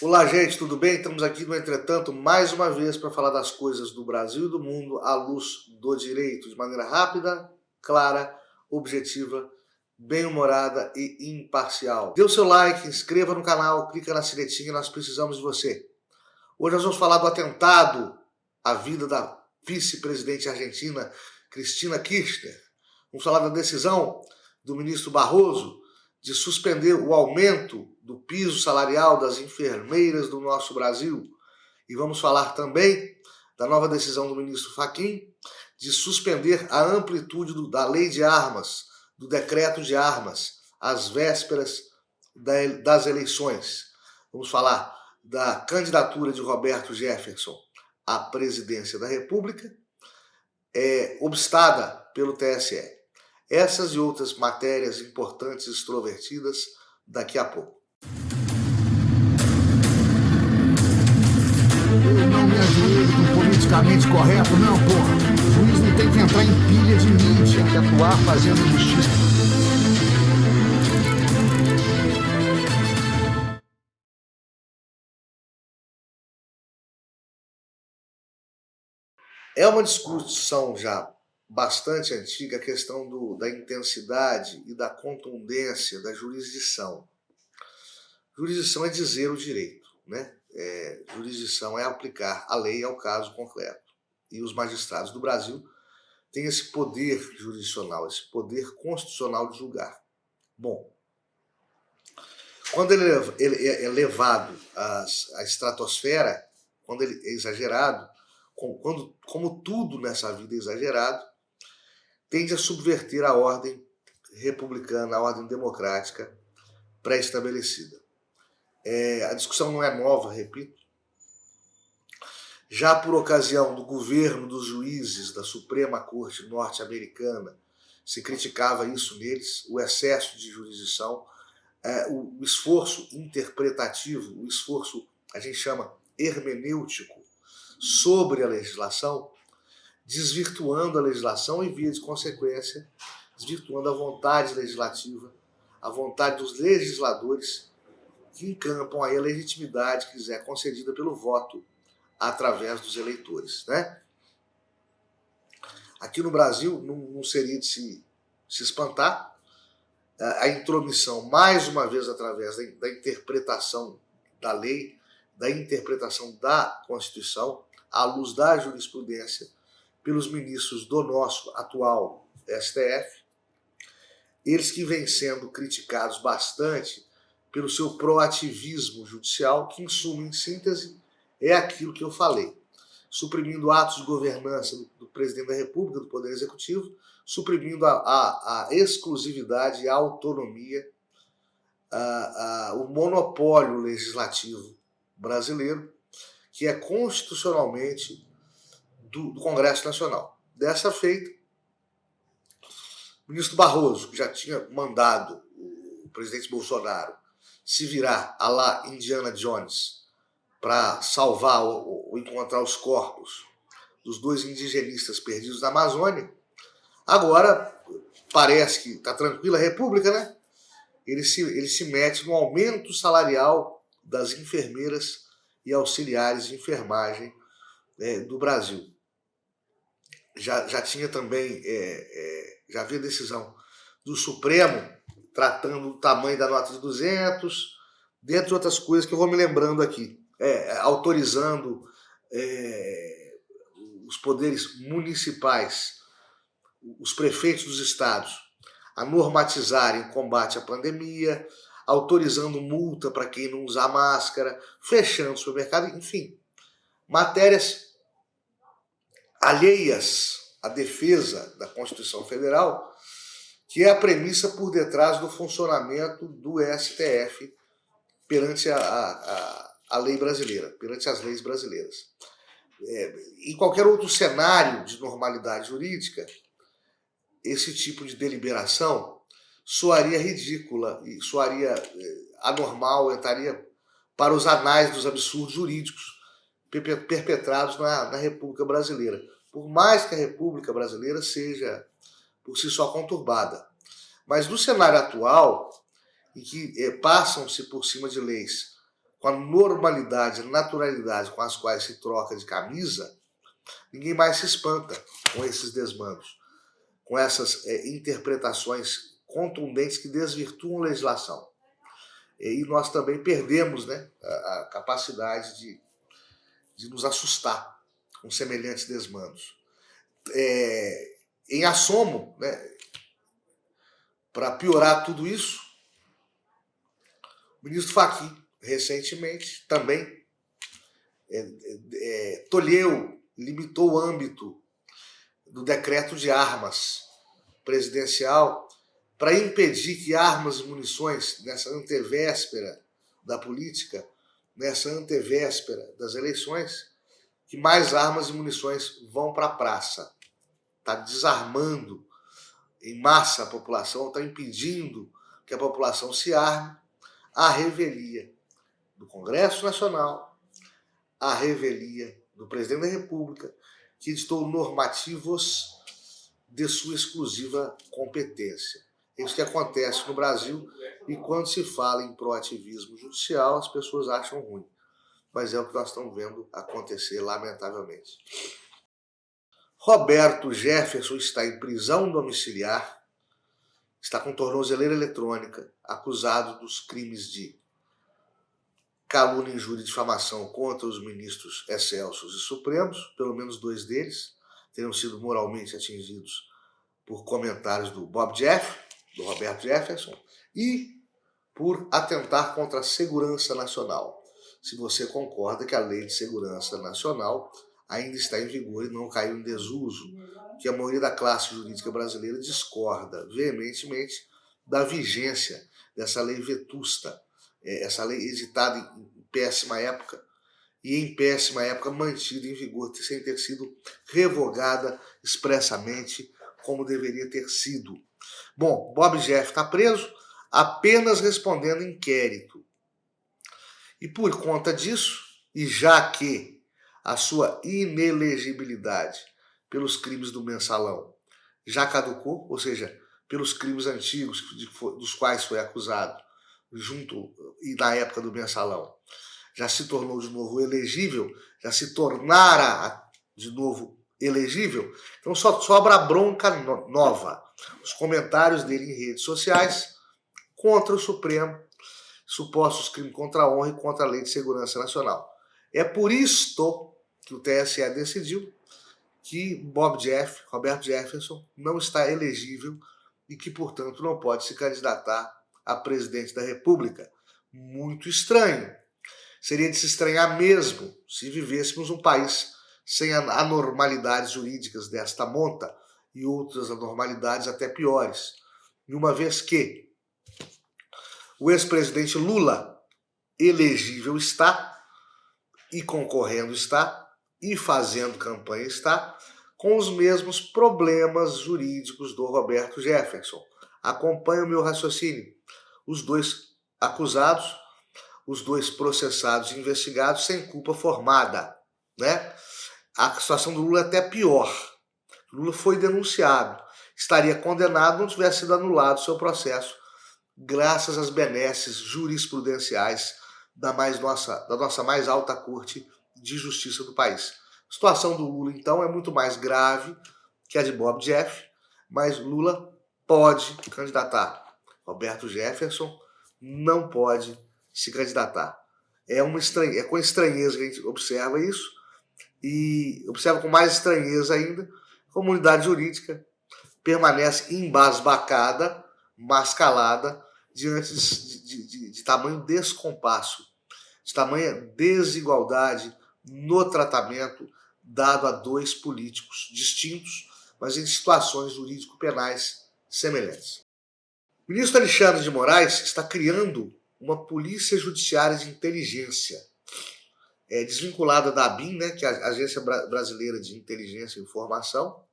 Olá, gente, tudo bem? Estamos aqui no Entretanto mais uma vez para falar das coisas do Brasil e do mundo à luz do direito, de maneira rápida, clara, objetiva, bem-humorada e imparcial. Dê o seu like, inscreva no canal, clica na sinetinha, nós precisamos de você. Hoje nós vamos falar do atentado à vida da vice-presidente argentina, Cristina Kirchner. Vamos falar da decisão do ministro Barroso de suspender o aumento do piso salarial das enfermeiras do nosso Brasil. E vamos falar também da nova decisão do ministro Fachin de suspender a amplitude da lei de armas, do decreto de armas, às vésperas das eleições. Vamos falar da candidatura de Roberto Jefferson à presidência da República, obstada pelo TSE. Essas e outras matérias importantes e extrovertidas daqui a pouco. Eu não me ajoelho com politicamente correto, não, porra. O juiz não tem que entrar em pilha de mídia, tem que atuar fazendo justiça. É uma discussão já bastante antiga a questão da intensidade e da contundência da jurisdição. Jurisdição é dizer o direito, né? Jurisdição é aplicar a lei ao caso concreto. E os magistrados do Brasil têm esse poder jurisdicional, esse poder constitucional de julgar. Bom, quando ele é levado à estratosfera, quando ele é exagerado, como tudo nessa vida é exagerado, tende a subverter a ordem republicana, a ordem democrática pré-estabelecida. A discussão não é nova, repito. Já por ocasião do governo dos juízes da Suprema Corte norte-americana, se criticava isso neles, o excesso de jurisdição, o esforço interpretativo, o esforço, a gente chama hermenêutico, sobre a legislação, desvirtuando a legislação e, via de consequência, desvirtuando a vontade legislativa, a vontade dos legisladores que encampam aí a legitimidade que lhes é concedida pelo voto através dos eleitores, né? Aqui no Brasil não seria de se espantar a intromissão, mais uma vez, através da interpretação da lei, da interpretação da Constituição, à luz da jurisprudência, pelos ministros do nosso atual STF, eles que vêm sendo criticados bastante pelo seu proativismo judicial, que, em suma, em síntese, é aquilo que eu falei, suprimindo atos de governança do presidente da República, do Poder Executivo, suprimindo a exclusividade e a autonomia, o monopólio legislativo brasileiro, que é constitucionalmente do Congresso Nacional. Dessa feita, o ministro Barroso, que já tinha mandado o presidente Bolsonaro se virar à la Indiana Jones para salvar ou encontrar os corpos dos dois indigenistas perdidos na Amazônia, agora parece que está tranquila a República, né? Ele se mete no aumento salarial das enfermeiras e auxiliares de enfermagem do Brasil. Já tinha também, já havia decisão do Supremo tratando do tamanho da nota de 200, dentre outras coisas que eu vou me lembrando aqui, autorizando os poderes municipais, os prefeitos dos estados, a normatizarem o combate à pandemia, autorizando multa para quem não usar máscara, fechando o supermercado, enfim, matérias alheias à defesa da Constituição Federal, que é a premissa por detrás do funcionamento do STF perante a lei brasileira, perante as leis brasileiras. Em qualquer outro cenário de normalidade jurídica, esse tipo de deliberação soaria ridícula e soaria anormal, entraria para os anais dos absurdos jurídicos perpetrados na República Brasileira. Por mais que a República Brasileira seja, por si só, conturbada. Mas no cenário atual, em que passam-se por cima de leis com a normalidade, a naturalidade com as quais se troca de camisa, ninguém mais se espanta com esses desmandos, com essas interpretações contundentes que desvirtuam a legislação. E nós também perdemos, né, a capacidade de nos assustar com semelhantes desmandos. Em assomo, né, para piorar tudo isso, o ministro Fachin, recentemente, também tolheu, limitou o âmbito do decreto de armas presidencial para impedir que armas e munições, nessa antevéspera da política, nessa antevéspera das eleições, que mais armas e munições vão para a praça. Está desarmando em massa a população, está impedindo que a população se arme à revelia do Congresso Nacional, à revelia do Presidente da República, que editou normativos de sua exclusiva competência. É isso que acontece no Brasil, e quando se fala em proativismo judicial, as pessoas acham ruim. Mas é o que nós estamos vendo acontecer, lamentavelmente. Roberto Jefferson está em prisão domiciliar, está com tornozeleira eletrônica, acusado dos crimes de calúnia, injúria e difamação contra os ministros excelsos e supremos. Pelo menos 2 deles teriam sido moralmente atingidos por comentários do Roberto Jefferson, e por atentar contra a segurança nacional. Se você concorda que a Lei de Segurança Nacional ainda está em vigor e não caiu em desuso, que a maioria da classe jurídica brasileira discorda veementemente da vigência dessa lei vetusta, essa lei editada em péssima época, e em péssima época mantida em vigor, sem ter sido revogada expressamente como deveria ter sido. Bom, Bob Jeff está preso apenas respondendo inquérito. E por conta disso, e já que a sua inelegibilidade pelos crimes do mensalão já caducou, ou seja, pelos crimes antigos dos quais foi acusado, junto e na época do mensalão, já se tornou de novo elegível, já se tornara de novo elegível, então só sobra a bronca nova, os comentários dele em redes sociais contra o Supremo, supostos crimes contra a honra e contra a Lei de Segurança Nacional. É por isto que o TSE decidiu que Roberto Jefferson, não está elegível e que, portanto, não pode se candidatar a presidente da República. Muito estranho. Seria de se estranhar mesmo se vivêssemos um país sem anormalidades jurídicas desta monta e outras anormalidades até piores. E uma vez que o ex-presidente Lula elegível está, e concorrendo está, e fazendo campanha está, com os mesmos problemas jurídicos do Roberto Jefferson. Acompanhe o meu raciocínio. Os 2 acusados, os 2 processados e investigados sem culpa formada, né? A situação do Lula é até pior. Lula foi denunciado, estaria condenado, não tivesse sido anulado seu processo, graças às benesses jurisprudenciais da nossa mais alta corte de justiça do país. A situação do Lula, então, é muito mais grave que a de Bob Jeff, mas Lula pode candidatar. Roberto Jefferson não pode se candidatar. É com estranheza que a gente observa isso, e observa com mais estranheza ainda, a comunidade jurídica permanece embasbacada, mascalada, diante de tamanho descompasso, de tamanha desigualdade no tratamento dado a 2 políticos distintos, mas em situações jurídico-penais semelhantes. O ministro Alexandre de Moraes está criando uma polícia judiciária de inteligência, desvinculada da ABIN, né, que é a Agência Brasileira de Inteligência e Informação,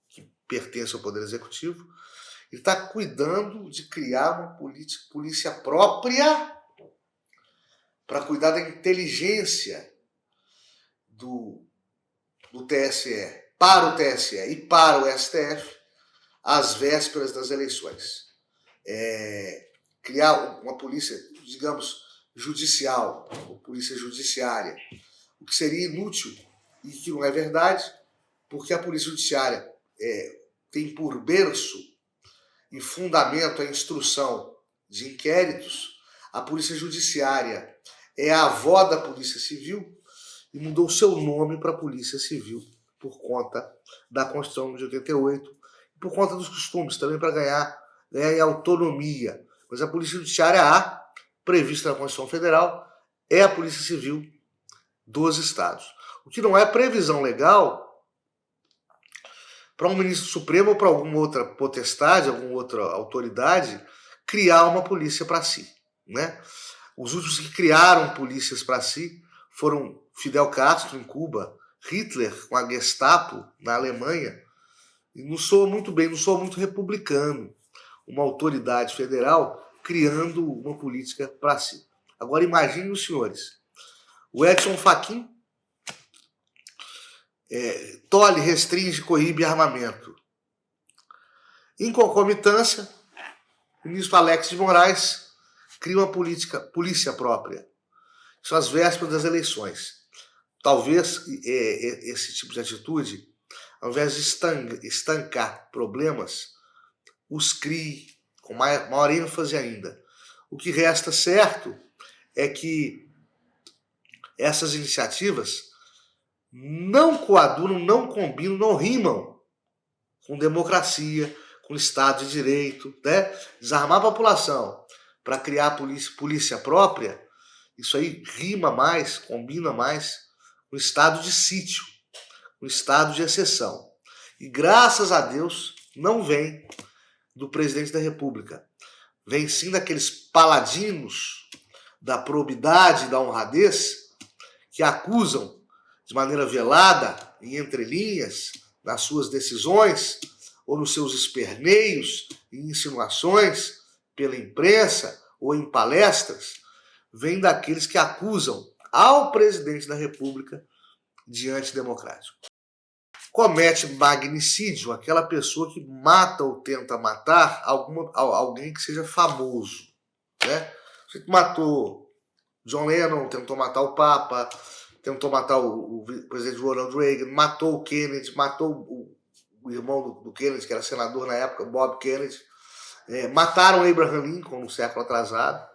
que pertence ao Poder Executivo. Ele está cuidando de criar uma polícia própria para cuidar da inteligência do TSE, para o TSE e para o STF, às vésperas das eleições. Criar uma polícia, digamos, judicial, ou polícia judiciária, o que seria inútil e que não é verdade, porque a polícia judiciária tem por berço e fundamento a instrução de inquéritos. A polícia judiciária é a avó da polícia civil e mudou seu nome para polícia civil por conta da Constituição de 88, por conta dos costumes, também para ganhar em autonomia. Mas a polícia judiciária A, prevista na Constituição Federal, é a polícia civil dos estados. O que não é previsão legal para um ministro supremo ou para alguma outra potestade, alguma outra autoridade, criar uma polícia para si, né? Os últimos que criaram polícias para si foram Fidel Castro, em Cuba, Hitler, com a Gestapo, na Alemanha. E não soa muito bem, não soa muito republicano, uma autoridade federal criando uma política para si. Agora imaginem os senhores. O Edson Fachin tolhe, restringe, coíbe armamento. Em concomitância, o ministro Alex de Moraes cria uma polícia própria. São as vésperas das eleições. Talvez esse tipo de atitude, ao invés de estancar problemas, os crie com maior ênfase ainda. O que resta certo é que essas iniciativas não coadunam, não combinam, não rimam com democracia, com Estado de Direito, né? Desarmar a população para criar polícia própria, isso aí rima mais, combina mais com o estado de sítio, com o estado de exceção. E graças a Deus não vem do presidente da República. Vem sim daqueles paladinos da probidade e da honradez que acusam de maneira velada, em entrelinhas, nas suas decisões ou nos seus esperneios e insinuações pela imprensa ou em palestras, vem daqueles que acusam ao presidente da República de antidemocrático. Comete magnicídio aquela pessoa que mata ou tenta matar alguém que seja famoso, né? Você matou John Lennon, tentou matar o Papa, tentou matar o presidente Ronald Reagan, matou o Kennedy, matou o irmão do Kennedy, que era senador na época, Bob Kennedy, mataram Abraham Lincoln no século atrasado.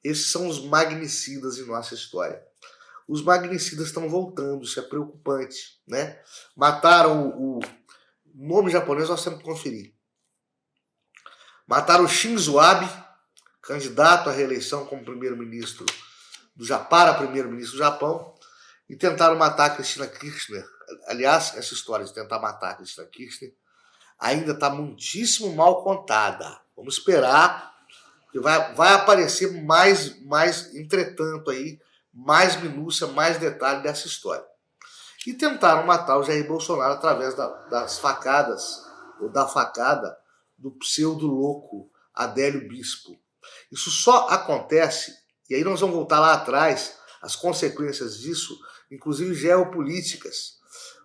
Esses são os magnicidas em nossa história. Os magnicidas estão voltando, isso é preocupante, né? Mataram o nome japonês, nós temos que conferir. Mataram o Shinzo Abe, candidato à reeleição como primeiro-ministro para primeiro-ministro do Japão, e tentaram matar a Cristina Kirchner. Aliás, essa história de tentar matar a Cristina Kirchner ainda está muitíssimo mal contada. Vamos esperar, que vai aparecer mais, entretanto, aí, mais minúcia, mais detalhe dessa história. E tentaram matar o Jair Bolsonaro através das facadas, ou da facada, do pseudo-louco Adélio Bispo. Isso só acontece, e aí nós vamos voltar lá atrás, as consequências disso, inclusive geopolíticas.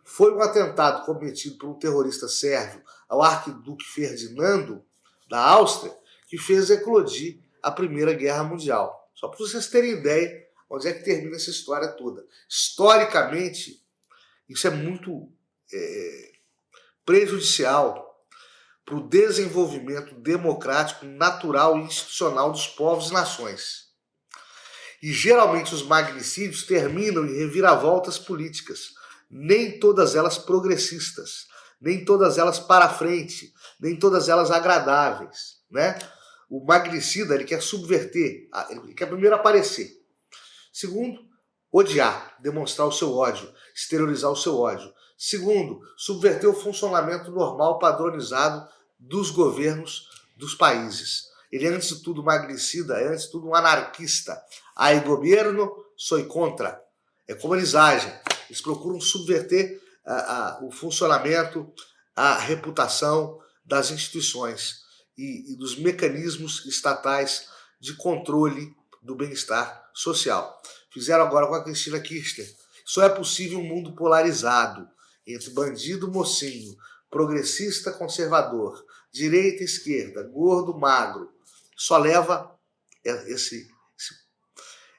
Foi um atentado cometido por um terrorista sérvio ao arquiduque Ferdinando, da Áustria, que fez eclodir a Primeira Guerra Mundial. Só para vocês terem ideia onde é que termina essa história toda. Historicamente, isso é muito prejudicial para o desenvolvimento democrático, natural e institucional dos povos e nações. E geralmente os magnicídios terminam em reviravoltas políticas, nem todas elas progressistas, nem todas elas para frente, nem todas elas agradáveis, né? O magnicida, ele quer subverter, ele quer primeiro aparecer. Segundo, odiar, demonstrar o seu ódio, exteriorizar o seu ódio. Segundo, subverter o funcionamento normal, padronizado dos governos dos países. Ele é, antes de tudo, magnicida, é, antes de tudo, um anarquista. Hay governo, soy contra. É como eles agem. Eles procuram subverter o funcionamento, a reputação das instituições e dos mecanismos estatais de controle do bem-estar social. Fizeram agora com a Cristina Kirchner. Só é possível um mundo polarizado entre bandido, mocinho, progressista, conservador, direita, esquerda, gordo, magro. Só leva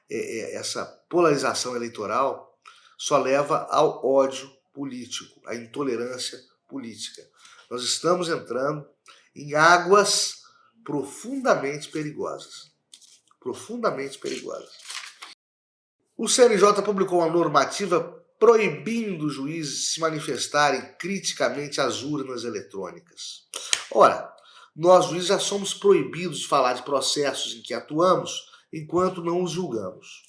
essa polarização eleitoral só leva ao ódio político, à intolerância política. Nós estamos entrando em águas profundamente perigosas. Profundamente perigosas. O CNJ publicou uma normativa proibindo os juízes se manifestarem criticamente às urnas eletrônicas. Ora, nós juízes já somos proibidos de falar de processos em que atuamos enquanto não os julgamos.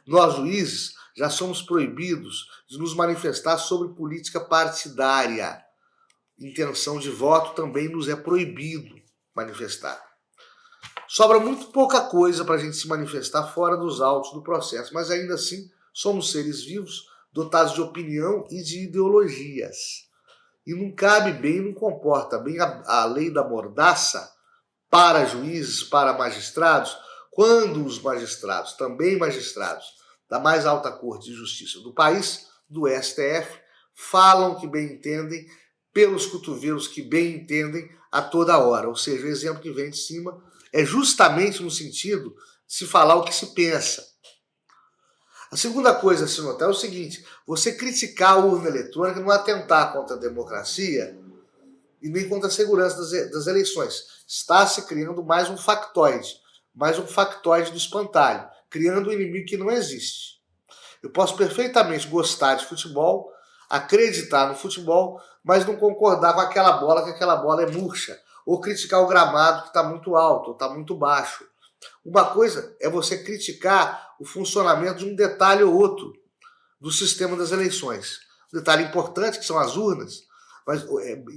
Nós juízes já somos proibidos de nos manifestar sobre política partidária. Intenção de voto também nos é proibido manifestar. Sobra muito pouca coisa para a gente se manifestar fora dos autos do processo, mas ainda assim somos seres vivos dotados de opinião e de ideologias. E não cabe bem, não comporta bem a lei da mordaça para juízes, para magistrados, quando os magistrados, também magistrados da mais alta corte de justiça do país, do STF, falam que bem entendem, pelos cotovelos que bem entendem a toda hora. Ou seja, o exemplo que vem de cima é justamente no sentido de se falar o que se pensa. A segunda coisa a se notar é o seguinte: você criticar a urna eletrônica não é atentar contra a democracia e nem contra a segurança das eleições. Está se criando mais um factoide do espantalho, criando um inimigo que não existe. Eu posso perfeitamente gostar de futebol, acreditar no futebol, mas não concordar com aquela bola, que aquela bola é murcha, ou criticar o gramado que está muito alto ou está muito baixo. Uma coisa é você criticar o funcionamento de um detalhe ou outro do sistema das eleições. Um detalhe importante, que são as urnas, mas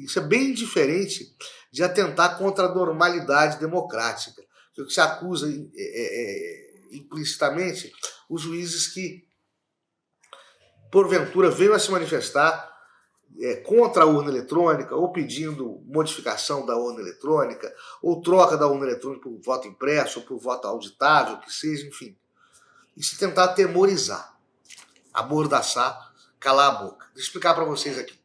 isso é bem diferente de atentar contra a normalidade democrática. O que se acusa implicitamente os juízes que, porventura, venham a se manifestar contra a urna eletrônica, ou pedindo modificação da urna eletrônica, ou troca da urna eletrônica por voto impresso, ou por voto auditável, que seja, enfim. Isso é tentar atemorizar, amordaçar, calar a boca. Deixa eu explicar para vocês aqui.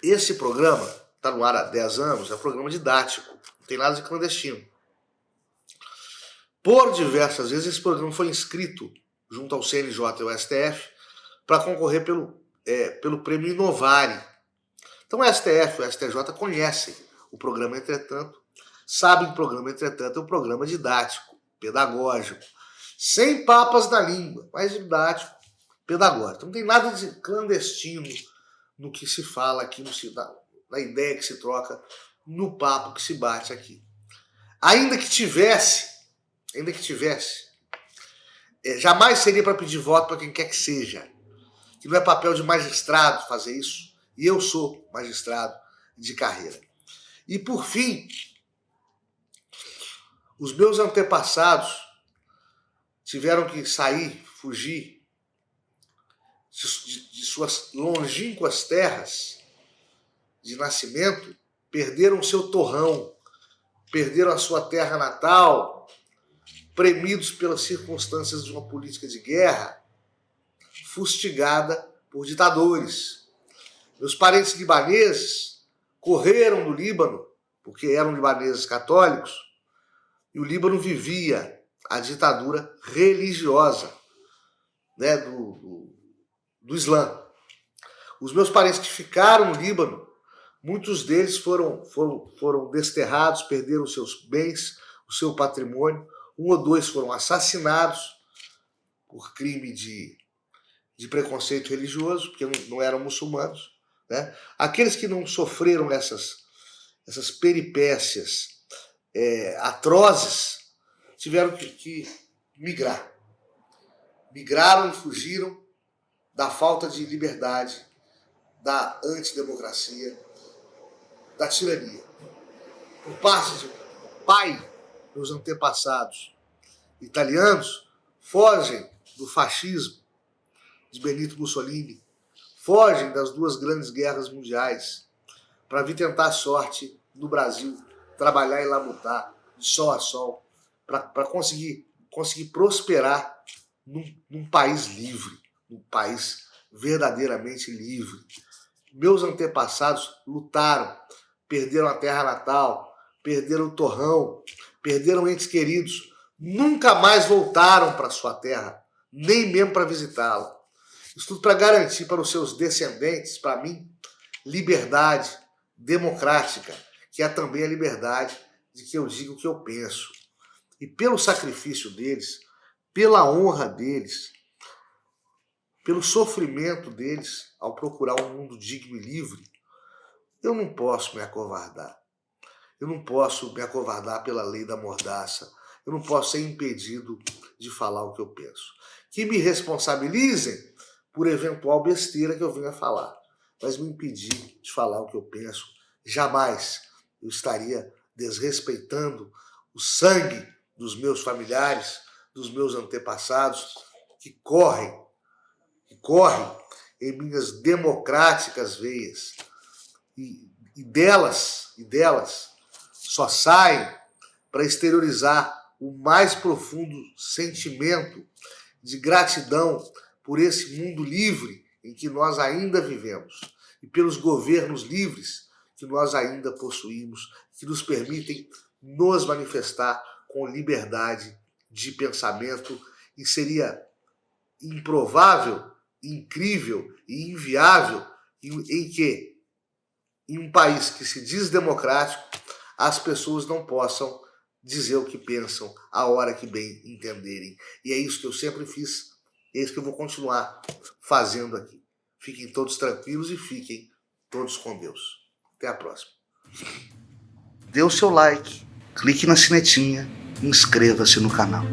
Esse programa está no ar há 10 anos, é um programa didático, não tem nada de clandestino. Por diversas vezes esse programa foi inscrito junto ao CNJ e ao STF para concorrer pelo prêmio Inovare. Então o STF e o STJ conhecem o programa, entretanto, sabem que o programa, entretanto, é um programa didático, pedagógico, sem papas na língua, mas didático, pedagógico. Então não tem nada de clandestino no que se fala aqui, na ideia que se troca, no papo que se bate aqui. Ainda que tivesse, jamais seria para pedir voto para quem quer que seja. Que não é papel de magistrado fazer isso. E eu sou magistrado de carreira. E por fim, os meus antepassados tiveram que sair, fugir de suas longínquas terras de nascimento, perderam seu torrão, perderam a sua terra natal, premidos pelas circunstâncias de uma política de guerra, fustigada por ditadores. Meus parentes libaneses correram do Líbano, porque eram libaneses católicos, e o Líbano vivia a ditadura religiosa, né, do Islã. Os meus parentes que ficaram no Líbano, muitos deles foram desterrados, perderam seus bens, o seu patrimônio. 1 ou 2 foram assassinados por crime de preconceito religioso, porque não eram muçulmanos, né? Aqueles que não sofreram essas peripécias atrozes tiveram que migrar. Migraram e fugiram da falta de liberdade, da antidemocracia, da tirania. Por parte de pai, meus antepassados italianos fogem do fascismo de Benito Mussolini, fogem das 2 grandes guerras mundiais para vir tentar a sorte no Brasil, trabalhar e labutar de sol a sol, para conseguir prosperar num país livre, num país verdadeiramente livre. Meus antepassados lutaram, perderam a terra natal, perderam o torrão, perderam entes queridos, nunca mais voltaram para sua terra, nem mesmo para visitá-la. Isso tudo para garantir para os seus descendentes, para mim, liberdade democrática, que é também a liberdade de que eu diga o que eu penso. E pelo sacrifício deles, pela honra deles, pelo sofrimento deles ao procurar um mundo digno e livre, eu não posso me acovardar. Eu não posso me acovardar pela lei da mordaça. Eu não posso ser impedido de falar o que eu penso. Que me responsabilizem por eventual besteira que eu venha falar. Mas me impedir de falar o que eu penso, jamais eu estaria desrespeitando o sangue dos meus familiares, dos meus antepassados, que corre em minhas democráticas veias. E delas só saem para exteriorizar o mais profundo sentimento de gratidão por esse mundo livre em que nós ainda vivemos e pelos governos livres que nós ainda possuímos, que nos permitem nos manifestar com liberdade de pensamento. E seria improvável, incrível e inviável em que, em um país que se diz democrático, as pessoas não possam dizer o que pensam a hora que bem entenderem. E é isso que eu sempre fiz, é isso que eu vou continuar fazendo aqui. Fiquem todos tranquilos e fiquem todos com Deus. Até a próxima. Dê o seu like, clique na sinetinha e inscreva-se no canal.